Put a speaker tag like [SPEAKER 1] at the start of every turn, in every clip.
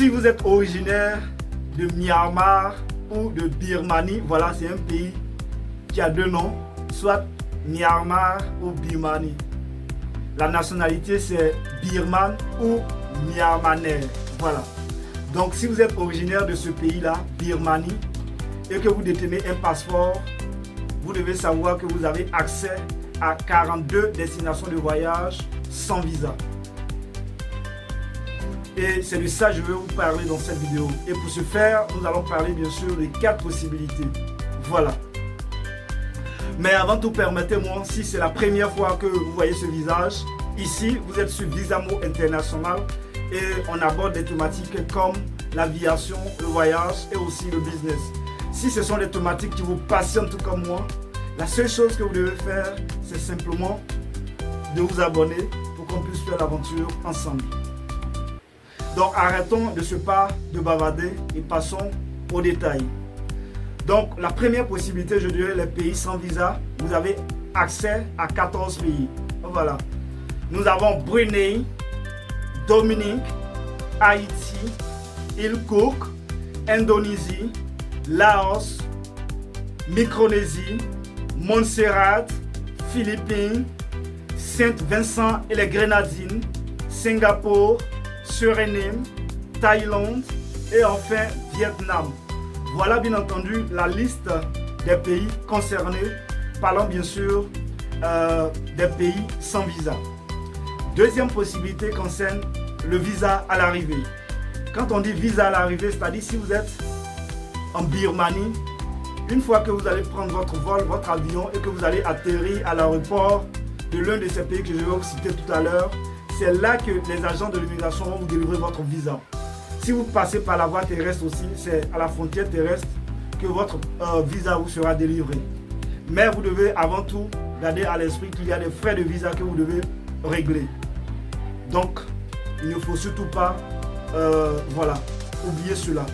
[SPEAKER 1] Si vous êtes originaire de Myanmar ou de Birmanie, voilà, c'est un pays qui a deux noms, soit Myanmar ou Birmanie. La nationalité, c'est birmane ou myanmanais. Voilà. Donc, si vous êtes originaire de ce pays-là, Birmanie, et que vous détenez un passeport, vous devez savoir que vous avez accès à 42 destinations de voyage sans visa. Et c'est de ça que je vais vous parler dans cette vidéo. Et pour ce faire, nous allons parler bien sûr des 4 possibilités. Voilà. Mais avant tout, permettez-moi, si c'est la première fois que vous voyez ce visage, ici, vous êtes sur Visamo International et on aborde des thématiques comme l'aviation, le voyage et aussi le business. Si ce sont des thématiques qui vous passionnent tout comme moi, la seule chose que vous devez faire, c'est simplement de vous abonner pour qu'on puisse faire l'aventure ensemble. Donc arrêtons de se pas de bavarder et passons aux détails. Donc la première possibilité, je dirais les pays sans visa, vous avez accès à 14 pays. Voilà. Nous avons Brunei, Dominique, Haïti, Île Cook, Indonésie, Laos, Micronésie, Montserrat, Philippines, Saint-Vincent et les Grenadines, Singapour, Suriname, Thaïlande et enfin Vietnam. Voilà bien entendu la liste des pays concernés. Parlons bien sûr des pays sans visa. Deuxième possibilité concerne le visa à l'arrivée. Quand on dit visa à l'arrivée, c'est-à-dire si vous êtes en Birmanie, une fois que vous allez prendre votre vol, votre avion et que vous allez atterrir à l'aéroport de l'un de ces pays que je vais vous citer tout à l'heure, c'est là que les agents de l'immigration vont vous délivrer votre visa. Si vous passez par la voie terrestre aussi, c'est à la frontière terrestre que votre visa vous sera délivré. Mais vous devez avant tout garder à l'esprit qu'il y a des frais de visa que vous devez régler. Donc, il ne faut surtout pas oublier cela.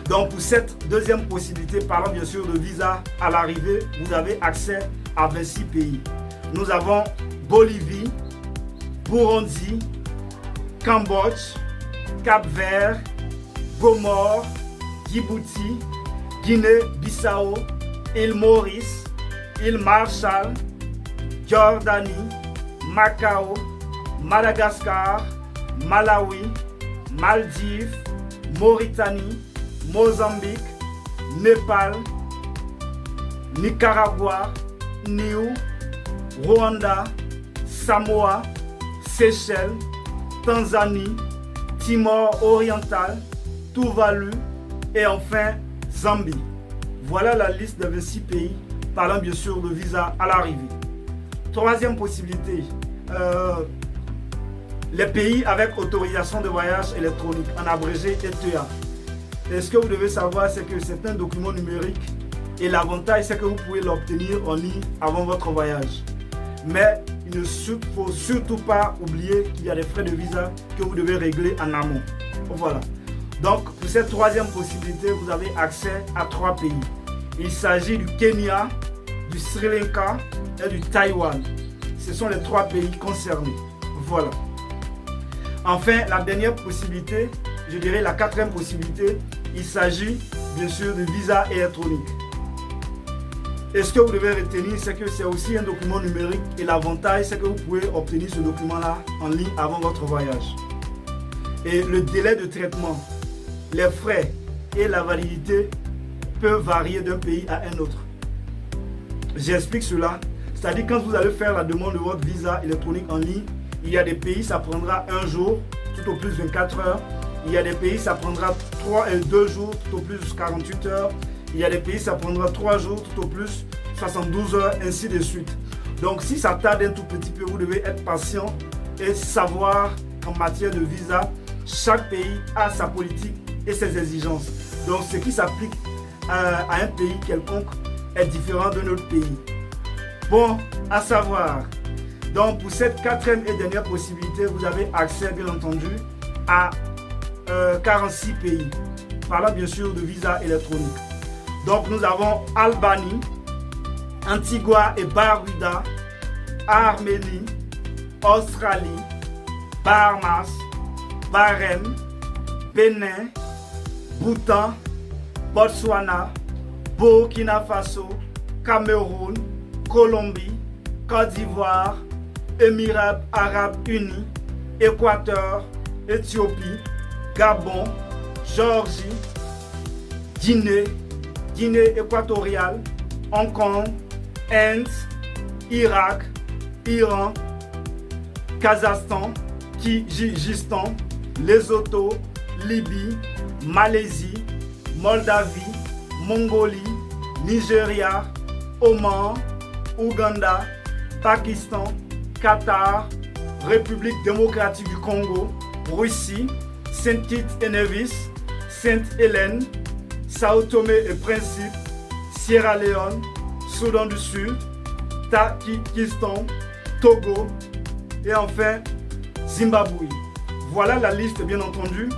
[SPEAKER 1] Donc, pour cette deuxième possibilité, parlant bien sûr de visa à l'arrivée, vous avez accès à 26 pays. Nous avons Bolivie, Burundi, Cambodge, Cap-Vert, Comores, Djibouti, Guinée-Bissau, île Maurice, île Marshall, Jordanie, Macao, Madagascar, Malawi, Maldives, Mauritanie, Mozambique, Népal, Nicaragua, Niue, Rwanda, Samoa, Seychelles, Tanzanie, Timor oriental, Tuvalu et enfin Zambie. Voilà la liste de 26 pays parlant bien sûr de visa à l'arrivée. Troisième possibilité, les pays avec autorisation de voyage électronique, en abrégé ETA. Et ce que vous devez savoir, c'est que c'est un document numérique et l'avantage, c'est que vous pouvez l'obtenir en ligne avant votre voyage. Mais il ne faut surtout pas oublier qu'il y a des frais de visa que vous devez régler en amont. Voilà. Donc, pour cette troisième possibilité, vous avez accès à 3 pays. Il s'agit du Kenya, du Sri Lanka et du Taïwan. Ce sont les 3 pays concernés. Voilà. Enfin, la dernière possibilité, je dirais la 4e possibilité, il s'agit bien sûr de visa électronique. Et ce que vous devez retenir, c'est que c'est aussi un document numérique et l'avantage, c'est que vous pouvez obtenir ce document-là en ligne avant votre voyage. Et le délai de traitement, les frais et la validité peuvent varier d'un pays à un autre. J'explique cela, c'est-à-dire quand vous allez faire la demande de votre visa électronique en ligne, il y a des pays, ça prendra 1 jour, tout au plus 24 heures. Il y a des pays, ça prendra 2 jours, tout au plus 48 heures. Il y a des pays, ça prendra 3 jours, tout au plus 72 heures, ainsi de suite. Donc, si ça tarde un tout petit peu, vous devez être patient et savoir qu'en matière de visa, chaque pays a sa politique et ses exigences. Donc, ce qui s'applique à un pays quelconque est différent de notre pays. Bon, à savoir, donc pour cette 4e et dernière possibilité, vous avez accès, bien entendu, à 46 pays. Parlant bien sûr de visa électronique. Donc nous avons Albanie, Antigua et Barbuda, Arménie, Australie, Bahamas, Bahreïn, Bénin, Bhoutan, Botswana, Burkina Faso, Cameroun, Colombie, Côte d'Ivoire, Émirats Arabes Unis, Équateur, Éthiopie, Gabon, Géorgie, Guinée, Guinée équatoriale, Hong Kong, Inde, Irak, Iran, Kazakhstan, Kirghizistan, Lesotho, Libye, Malaisie, Moldavie, Mongolie, Nigeria, Oman, Ouganda, Pakistan, Qatar, République démocratique du Congo, Russie, Saint-Kitts-et-Nevis, Sainte-Hélène, Sao Tomé et Principe, Sierra Leone, Soudan du Sud, Tadjikistan, Togo et enfin Zimbabwe. Voilà la liste bien entendu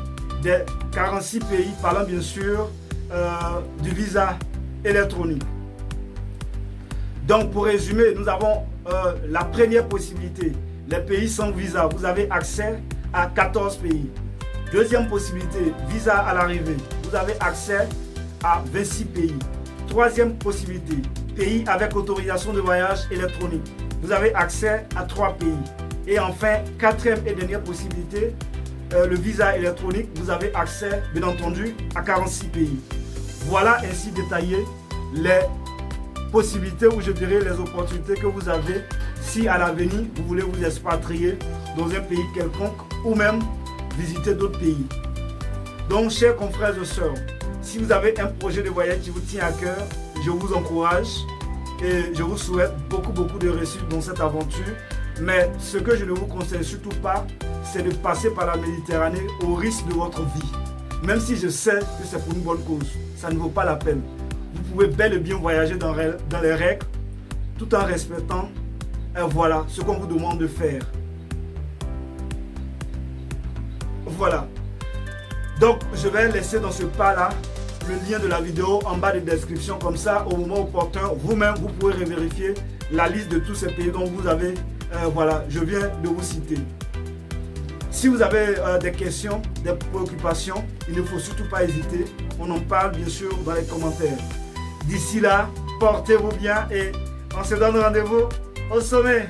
[SPEAKER 1] des 46 pays parlant bien sûr du visa électronique. Donc pour résumer, nous avons la première possibilité, les pays sans visa. Vous avez accès à 14 pays. Deuxième possibilité, visa à l'arrivée. Vous avez accès à 26 pays. Troisième possibilité, pays avec autorisation de voyage électronique. Vous avez accès à 3 pays. Et enfin, quatrième et dernière possibilité, le visa électronique. Vous avez accès, bien entendu, à 46 pays. Voilà ainsi détaillé les possibilités ou je dirais les opportunités que vous avez si à l'avenir vous voulez vous expatrier dans un pays quelconque ou même visiter d'autres pays. Donc chers confrères et sœurs, si vous avez un projet de voyage qui vous tient à cœur, je vous encourage et je vous souhaite beaucoup de réussite dans cette aventure. Mais ce que je ne vous conseille surtout pas, c'est de passer par la Méditerranée au risque de votre vie. Même si je sais que c'est pour une bonne cause, ça ne vaut pas la peine. Vous pouvez bel et bien voyager dans les règles tout en respectant voilà, ce qu'on vous demande de faire. Voilà. Donc, je vais laisser dans ce pas-là le lien de la vidéo en bas de description. Comme ça, au moment opportun, vous-même, vous pourrez vérifier la liste de tous ces pays dont vous avez, voilà, je viens de vous citer. Si vous avez des questions, des préoccupations, il ne faut surtout pas hésiter. On en parle bien sûr dans les commentaires. D'ici là, portez-vous bien et on se donne rendez-vous au sommet.